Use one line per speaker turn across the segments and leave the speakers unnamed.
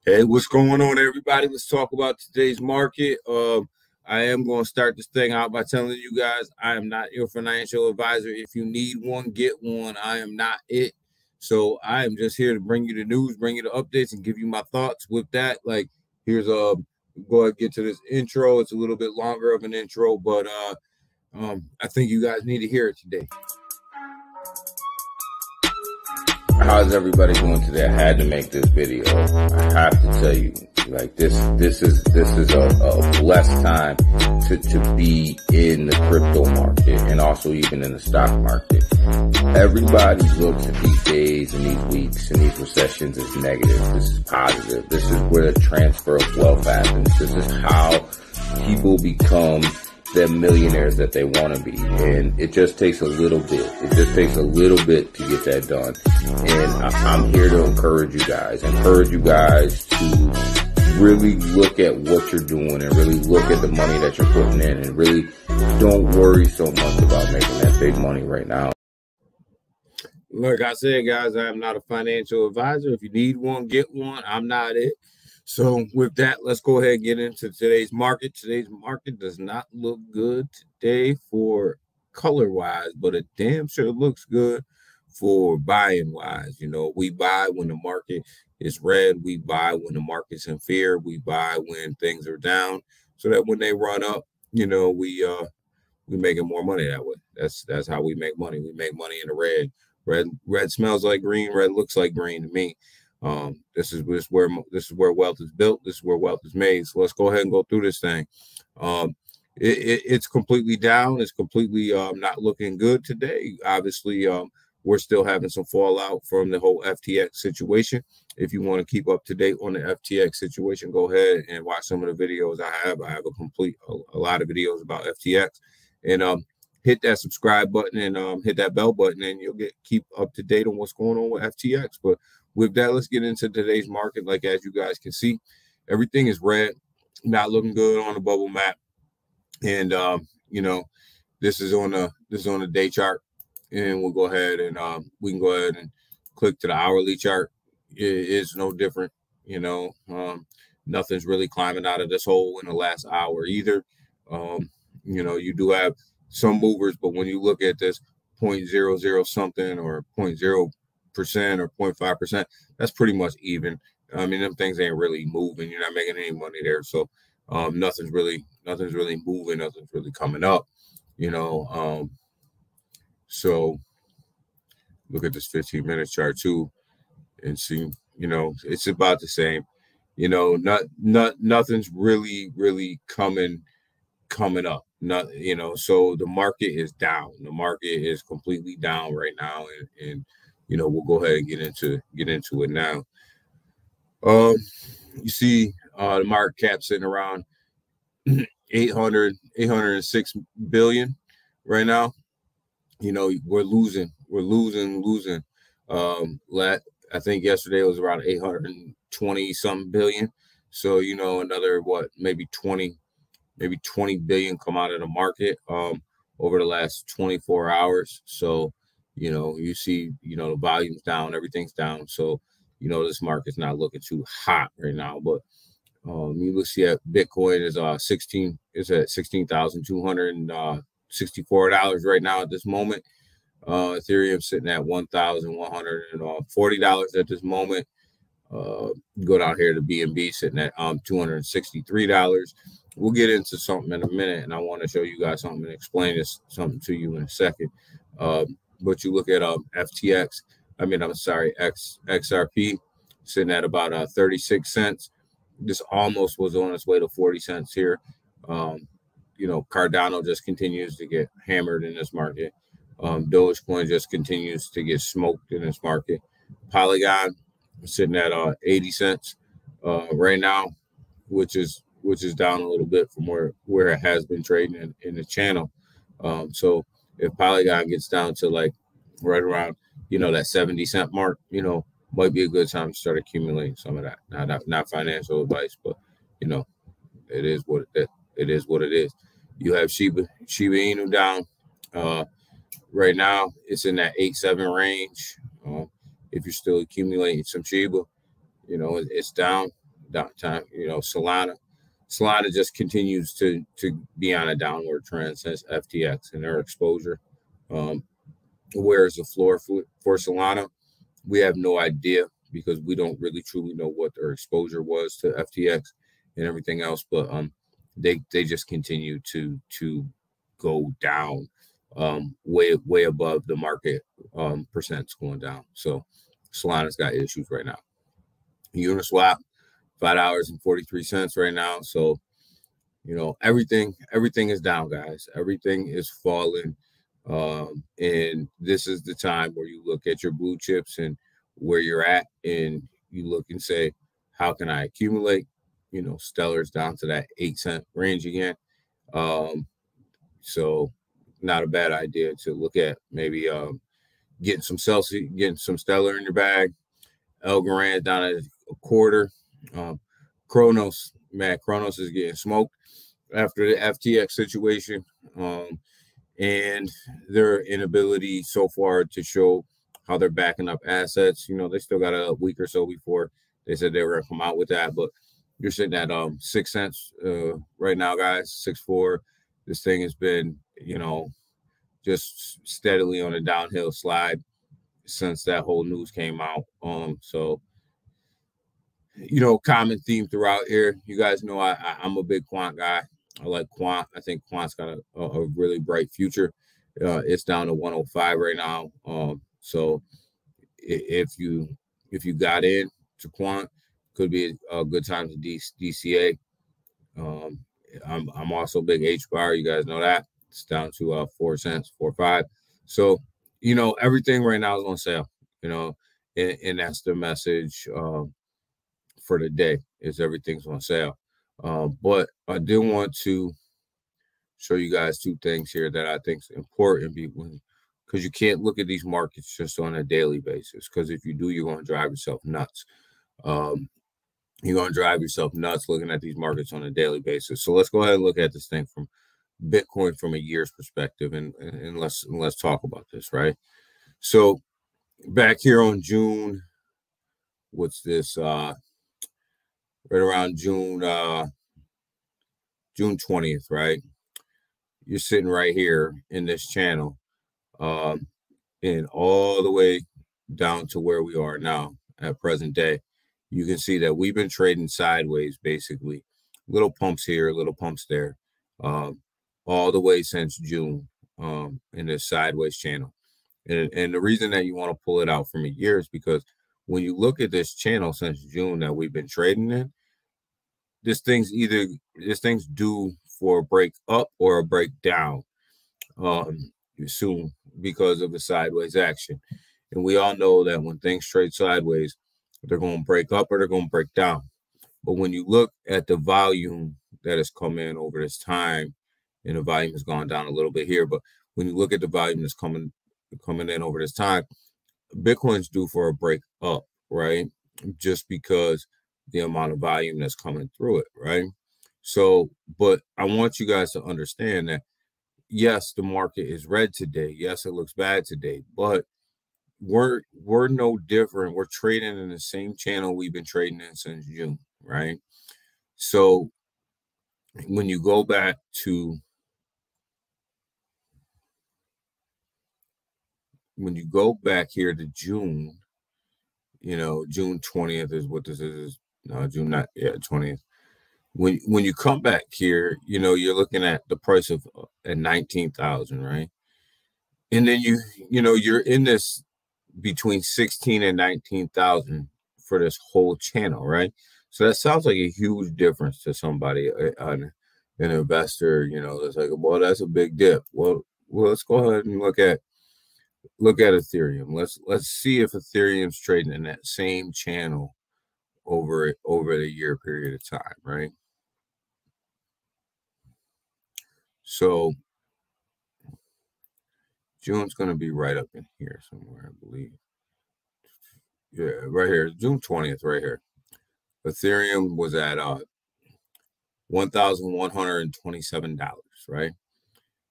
Hey, what's going on, everybody? Let's talk about today's market. I am going to start this thing out by telling you guys I am not your financial advisor. If you need one, get one. I am not it. So I am just here to bring you the news, bring you the updates, and give you my thoughts. With that, here's go ahead and get to this intro. It's a little bit longer of an intro, but I think you guys need to hear it today.
How's everybody doing today? I had to make this video. I have to tell you, like this is a blessed time to be in the crypto market and also even in the stock market. Everybody looks at these days and these weeks and these recessions as negative. This is positive. This is where the transfer of wealth happens. This is how people become the millionaires that they want to be. And it just takes a little bit. It just takes a little bit to get that done. And I'm here to encourage you guys to really look at what you're doing and really look at the money that you're putting in and really don't worry so much about making that big money right now.
Like I said, guys, I am not a financial advisor. If you need one, get one. I'm not it. So with that, let's go ahead and get into today's market. Today's market does not look good today for color-wise, but it damn sure looks good for buying-wise. You know, we buy when the market is red. We buy when the market's in fear. We buy when things are down, so that when they run up, you know, we making more money that way. That's how we make money. We make money in the red. Red smells like green. Red looks like green to me. This is where wealth is built. This is where wealth is made. So let's go ahead and go through this thing. It's completely down. It's completely not looking good today. Obviously, we're still having some fallout from the whole FTX situation. If you want to keep up to date on the FTX situation, go ahead and watch some of the videos I have. I have a lot of videos about FTX, and hit that subscribe button and hit that bell button, and you'll keep up to date on what's going on with FTX. But with that, let's get into today's market. Like, as you guys can see, everything is red, not looking good on the bubble map. And you know, this is on the day chart, and we'll go ahead and we can go ahead and click to the hourly chart. It is no different. You know, nothing's really climbing out of this hole in the last hour either. You know, you do have some movers, but when you look at this 0.00 something or 0.0% or 0.5%, that's pretty much even. I mean, them things ain't really moving. You're not making any money there. So nothing's really moving, nothing's really coming up, you know. So look at this 15-minute chart too and see, you know, it's about the same. You know, nothing's really coming up. Not, you know, so the market is down. The market is completely down right now, and you know, we'll go ahead and get into it now. You see the market cap sitting around 806 billion right now. You know, we're losing. I think yesterday it was around 820 something billion. So, you know, another maybe 20 billion come out of the market over the last 24 hours. So, you know, you see, you know, the volume's down, everything's down. So, you know, this market's not looking too hot right now. But you look, see at Bitcoin is at $16,264 right now at this moment. Ethereum sitting at $1,140 at this moment. Go down here to BNB sitting at $263. We'll get into something in a minute, and I want to show you guys something and explain something to you in a second. But you look at FTX, XRP sitting at about 36 cents. This almost was on its way to 40 cents here. You know, Cardano just continues to get hammered in this market. Dogecoin just continues to get smoked in this market. Polygon sitting at 80 cents right now, which is down a little bit from where it has been trading in the channel. So if Polygon gets down to like right around, you know, that 70-cent mark, you know, might be a good time to start accumulating some of that. Not financial advice, but you know, it is what it is. You have Shiba Inu down. Right now, it's in that 8-7 range. If you're still accumulating some Shiba, you know, it's down. downtime. You know, Solana just continues to be on a downward trend since FTX and their exposure. Where is the floor for Solana? We have no idea because we don't really truly know what their exposure was to FTX and everything else. But they just continue to go down, way above the market percents going down. So Solana's got issues right now. Uniswap, $5.43 right now. So, you know, everything is down, guys. Everything is falling. And this is the time where you look at your blue chips and where you're at, and you look and say, how can I accumulate? You know, Stellar's down to that 8-cent range again. So not a bad idea to look at maybe getting some Celsius, getting some Stellar in your bag. Algorand down at a quarter. Kronos is getting smoked after the FTX situation. And their inability so far to show how they're backing up assets. You know, they still got a week or so before they said they were going to come out with that, but you're sitting at 6 cents right now, guys, 6.4. This thing has been, you know, just steadily on a downhill slide since that whole news came out. So, you know, common theme throughout here. You guys know I'm a big quant guy. I like quant. I think quant's got a really bright future. It's down to 105 right now. So if you got in to quant, could be a good time to DCA. I'm also a big H bar. You guys know that it's down to 4 cents, 4.5. So, you know, everything right now is on sale. You know, and that's the message for the day, is everything's on sale. But I do want to show you guys two things here that I think is important, because you can't look at these markets just on a daily basis, because if you do, you're going to drive yourself nuts. You're going to drive yourself nuts looking at these markets on a daily basis. So let's go ahead and look at this thing from Bitcoin from a year's perspective, and let's talk about this, right? So back here on June, what's this? Right around June 20th, right? You're sitting right here in this channel, and all the way down to where we are now at present day. You can see that we've been trading sideways, basically, little pumps here, little pumps there, all the way since June, in this sideways channel. And the reason that you want to pull it out from a year is because when you look at this channel since June that we've been trading in, this thing's due for a break up or a break down soon, because of the sideways action. And we all know that when things trade sideways, they're going to break up or they're going to break down. But when you look at the volume that has come in over this time, and the volume has gone down a little bit here, but when you look at the volume that's coming in over this time, Bitcoin's due for a break up, right? Just because the amount of volume that's coming through it, right? So, but I want you guys to understand that, yes, the market is red today. Yes, it looks bad today, but we're no different. We're trading in the same channel we've been trading in since June, right? So when you go back to here to June, you know, June 20th is what this is. No, June not, yeah, 20th. When you come back here, you know, you're looking at the price of at 19,000, right? And then you know, you're in this between 16 and 19,000 for this whole channel, right? So that sounds like a huge difference to somebody, an investor, you know, that's like, well, that's a big dip. Well, let's go ahead and look at Ethereum. Let's see if Ethereum's trading in that same channel over the year period of time, right? So June's going to be right up in here somewhere, I believe. Yeah, right here, June 20th, right here. Ethereum was at $1,127, right?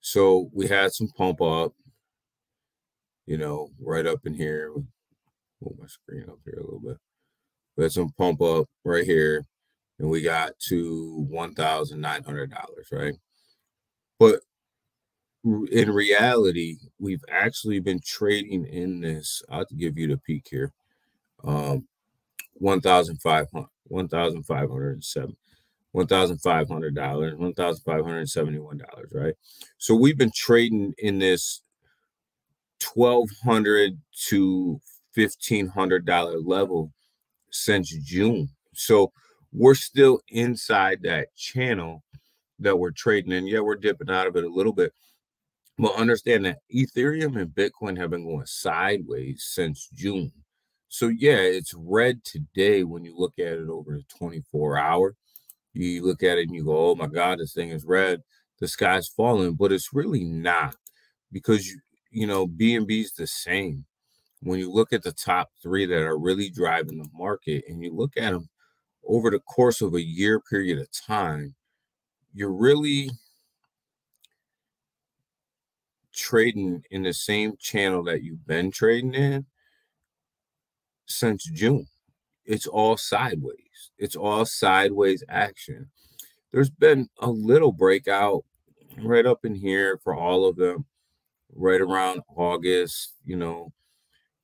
So we had some pump up, you know, right up in here. Move my screen up here a little bit. We had some pump up right here. and we got to $1,900, right? But in reality, we've actually been trading in this. I'll give you the peak here. 1,500, 1,507, $1,500, $1,571, right? So we've been trading in this $1,200 to $1,500 level since June. So we're still inside that channel that we're trading in. Yeah, we're dipping out of it a little bit, but understand that Ethereum and Bitcoin have been going sideways since June. So yeah, it's red today when you look at it over the 24-hour. You look at it and you go, oh my God, this thing is red. The sky's falling, but it's really not, because you know, BNB is the same. When you look at the top three that are really driving the market and you look at them over the course of a year period of time, you're really trading in the same channel that you've been trading in since June. It's all sideways. It's all sideways action. There's been a little breakout right up in here for all of them, right around August, you know.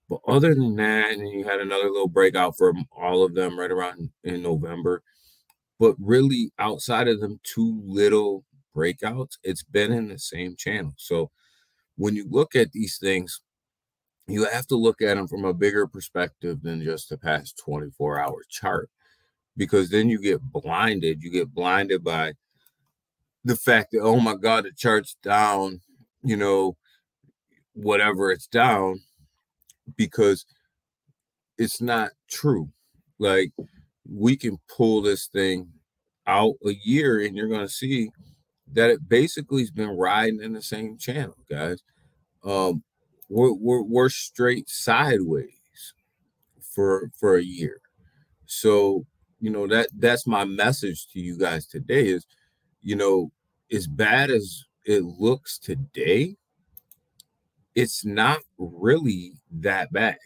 But other than that, and you had another little breakout for all of them right around in November. But really, outside of them two little breakouts, it's been in the same channel. So when you look at these things, you have to look at them from a bigger perspective than just the past 24-hour chart, because then you get blinded. You get blinded by the fact that, oh my God, the chart's down, you know, whatever, it's down, because it's not true. Like, we can pull this thing out a year and you're going to see that it basically has been riding in the same channel, guys. We're straight sideways for a year. So, you know, that's my message to you guys today is, you know, as bad as it looks today, it's not really that bad.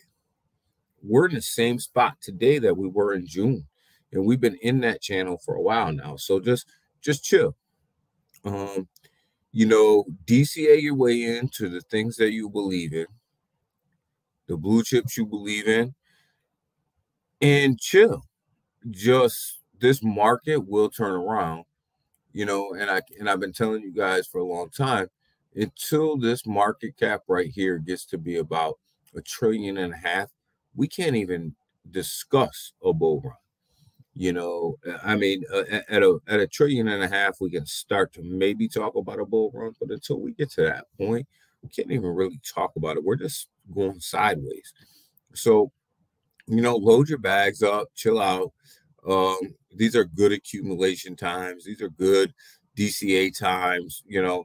We're in the same spot today that we were in June, and we've been in that channel for a while now. So just chill. You know, DCA your way into the things that you believe in, the blue chips you believe in, and chill. Just, this market will turn around, you know, and I've been telling you guys for a long time, until this market cap right here gets to be about $1.5 trillion, we can't even discuss a bull run. You know, I mean, at a $1.5 trillion, we can start to maybe talk about a bull run, but until we get to that point, we can't even really talk about it. We're just going sideways. So, you know, load your bags up, chill out. These are good accumulation times. These are good DCA times. You know,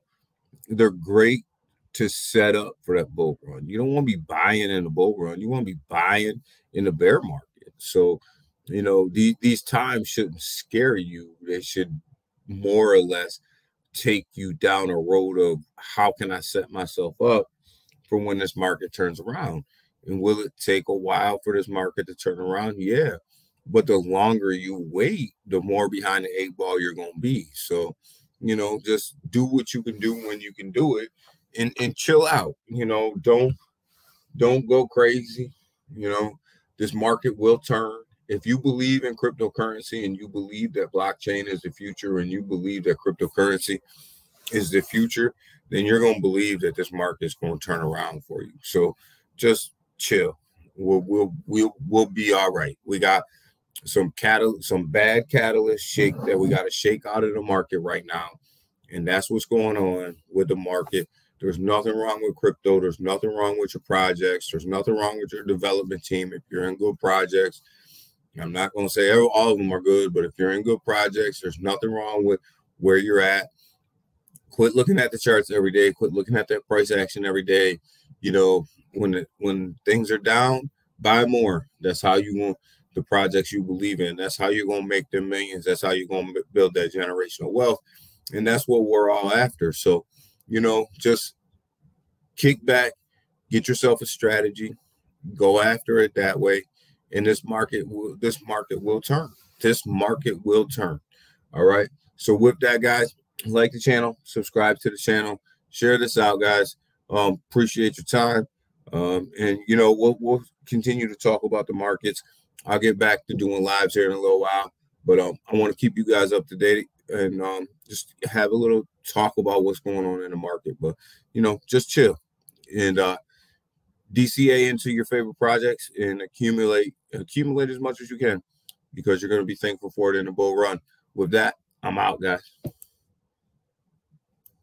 they're great to set up for that bull run. You don't want to be buying in the bull run. You want to be buying in the bear market. So, you know, these times shouldn't scare you. They should more or less take you down a road of, how can I set myself up for when this market turns around? And will it take a while for this market to turn around? Yeah. But the longer you wait, the more behind the 8 ball you're going to be. So, you know, just do what you can do when you can do it, and chill out. You know, don't go crazy. You know, this market will turn. If you believe in cryptocurrency and you believe that blockchain is the future, and you believe that cryptocurrency is the future, then you're going to believe that this market is going to turn around for you. So just chill. We'll be all right. We got some bad catalyst shake that we got to shake out of the market right now, and that's what's going on with the market. There's nothing wrong with crypto. There's nothing wrong with your projects. There's nothing wrong with your development team. If you're in good projects, I'm not going to say all of them are good, but if you're in good projects, there's nothing wrong with where you're at. Quit looking at the charts every day. Quit looking at that price action every day. You know, when things are down, buy more. That's how you want the projects you believe in. That's how you're going to make them millions. That's how you're going to build that generational wealth. And that's what we're all after. So, you know, just kick back, get yourself a strategy, go after it that way, and this market will turn. this market will turn. All right. So with that, guys, like the channel, subscribe to the channel, share this out, guys. Appreciate your time. And you know, we'll continue to talk about the markets. I'll get back to doing lives here in a little while, but I want to keep you guys up to date and just have a little talk about what's going on in the market. But you know, just chill and DCA into your favorite projects and accumulate as much as you can, because you're going to be thankful for it in the bull run. With that, I'm out, guys.